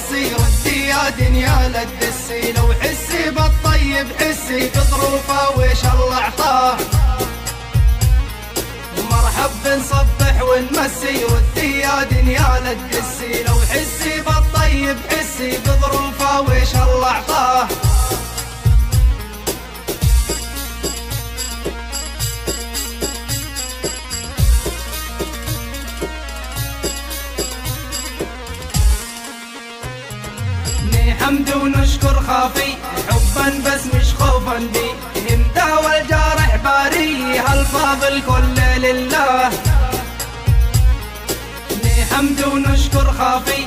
الدسي ردي يا دنيا للدسي، لو حسي بالطيب حسي بظروفه ويش الله عطاه. مرحب بنصبح ونمسي ودي يا دنيا للدسي، لو حسي بالطيب حسي بظروفه ويش الله عطاه. حمد ونشكر خافي حبا بس مش خوفا بي، همدا والجارح باري هالفاضل كله لله. حمد ونشكر خافي